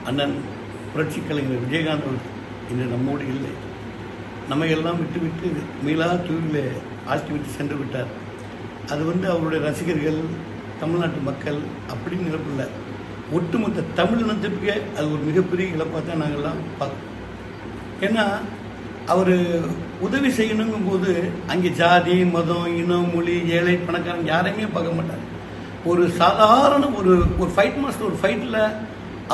அண்ணன் புரட்சி கலைஞர் விஜயகாந்த் அவர்கள் இன்று நம்மோடு இல்லை. நம்மை எல்லாம் விட்டு மீளா தூவிலே ஆழ்த்திவிட்டு சென்று விட்டார். அது அவருடைய ரசிகர்கள், தமிழ்நாட்டு மக்கள் அப்படின்னு இழப்பில்லை, ஒட்டுமொத்த தமிழ் இனத்திற்கே அது ஒரு மிகப்பெரிய இழப்பாக தான் நாங்கள்லாம் பார்க்கணும். ஏன்னா அவர் உதவி செய்யணுங்கும் போது அங்கே ஜாதி, மதம், இனம், மொழி, ஏழை, பணக்காரன் யாரையுமே பார்க்க மாட்டார். ஒரு சாதாரண ஒரு ஃபைட் மாஸ்டர் ஒரு ஃபைட்டில்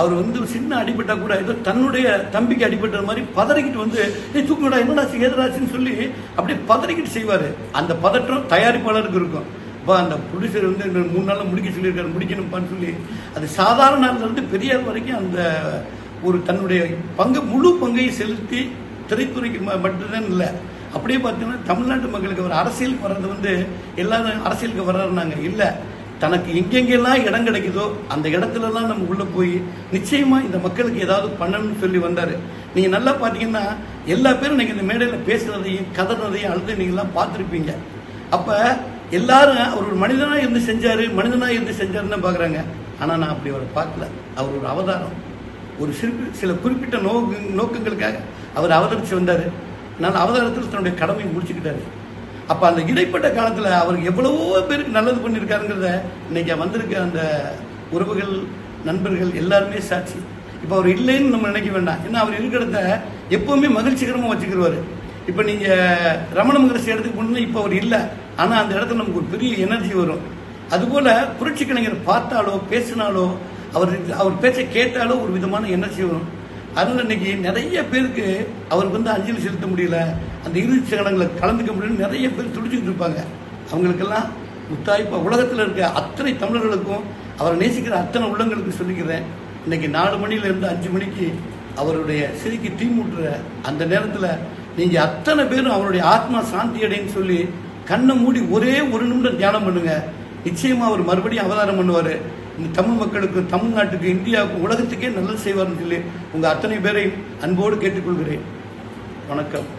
அவர் சின்ன அடிபட்டால் கூட ஏதோ தன்னுடைய தம்பிக்கு அடிபட்ட மாதிரி பதறிக்கிட்டு தூக்கிடா என்னடாச்சு ஏதராச்சுன்னு சொல்லி அப்படியே பதறிக்கிட்டு செய்வார். அந்த பதற்றம் தயாரிப்பாளருக்கு இருக்கும். இப்போ அந்த ப்ரொடியூசர் 3 நாளில் முடிக்க சொல்லியிருக்காரு, முடிக்கணும்ப்பான்னு சொல்லி அது சாதாரண நாள்லேருந்து பெரிய வரைக்கும் அந்த ஒரு தன்னுடைய முழு பங்கை செலுத்தி திரைத்துறைக்கு மட்டும்தான் இல்லை, அப்படியே பார்த்தீங்கன்னா தமிழ்நாட்டு மக்களுக்கு அவர் அரசியலுக்கு வர்றது எல்லாரும் அரசியலுக்கு வர்றாருனாங்க இல்லை, தனக்கு எங்கெங்கெல்லாம் இடம் கிடைக்குதோ அந்த இடத்துலலாம் நம்ம உள்ளே போய் நிச்சயமாக இந்த மக்களுக்கு ஏதாவது பண்ணணும்னு சொல்லி வந்தார். நீங்கள் நல்லா பார்த்தீங்கன்னா எல்லா பேரும் நீங்கள் இந்த மேடையில் பேசுகிறதையும் கதறதையும் அழுது நீங்கள்லாம் பார்த்துருப்பீங்க. அப்போ எல்லாரும் அவர் ஒரு மனிதனாக இருந்து செஞ்சார், மனிதனாக இருந்து செஞ்சாருன்னு தான் பார்க்குறாங்க. ஆனால் நான் அப்படி அவரை பார்க்கல. அவர் ஒரு அவதாரம், ஒரு சில குறிப்பிட்ட நோக்கங்களுக்காக அவர் அவதரித்து வந்தார். நான் அவதாரத்தில் தன்னுடைய கடமையை முடிச்சுக்கிட்டாரு. அப்போ அந்த இடைப்பட்ட காலத்தில் அவருக்கு எவ்வளவோ பேருக்கு நல்லது பண்ணியிருக்காருங்கிறத இன்னைக்கு வந்திருக்க அந்த உறவுகள், நண்பர்கள் எல்லாருமே சாட்சி. இப்போ அவர் இல்லைன்னு நம்ம நினைக்க வேண்டாம். ஏன்னா அவர் இருக்கிறத எப்பவுமே மகிழ்ச்சிகரமாக வச்சுக்கிடுவார். இப்போ நீங்கள் ரமண மகரிஷி இடத்துக்கு போனீங்கன்னா இப்போ அவர் இல்லை, ஆனால் அந்த இடத்துல நமக்கு ஒரு பெரிய எனர்ஜி வரும். அதுபோல் புரட்சி கலைஞர் பார்த்தாலோ பேசினாலோ அவர் பேச்சை கேட்டாலோ ஒரு விதமான எனர்ஜி வரும். அதனால் இன்னைக்கு நிறைய பேருக்கு அவருக்கு அஞ்சலி செலுத்த முடியல, அந்த இறுதி சடங்குகளை கலந்துக்க முடியல, நிறைய பேர் துடிச்சுக்கிட்டு இருப்பாங்க. அவங்களுக்கெல்லாம் முத்தாய்ப்பா உலகத்தில் இருக்க அத்தனை தமிழர்களுக்கும் அவரை நேசிக்கிற அத்தனை உள்ளங்களுக்கு சொல்லிக்கிறேன். இன்னைக்கு 4 மணிலேருந்து 5 மணிக்கு அவருடைய சிறைக்கு தீ மூட்டுற அந்த நேரத்தில் நீங்கள் அத்தனை பேரும் அவருடைய ஆத்மா சாந்தி அடைன்னு சொல்லி கண்ணை மூடி ஒரே 1 நிமிடம் தியானம் பண்ணுங்க. நிச்சயமாக அவர் மறுபடியும் அவதாரம் பண்ணுவார். இந்த தமிழ் மக்களுக்கு, தமிழ்நாட்டுக்கு, இந்தியாவுக்கு, உலகத்துக்கே நல்லது செய்வார்னு சொல்லி உங்கள் அத்தனை பேரையும் அன்போடு கேட்டுக்கொள்கிறேன். வணக்கம்.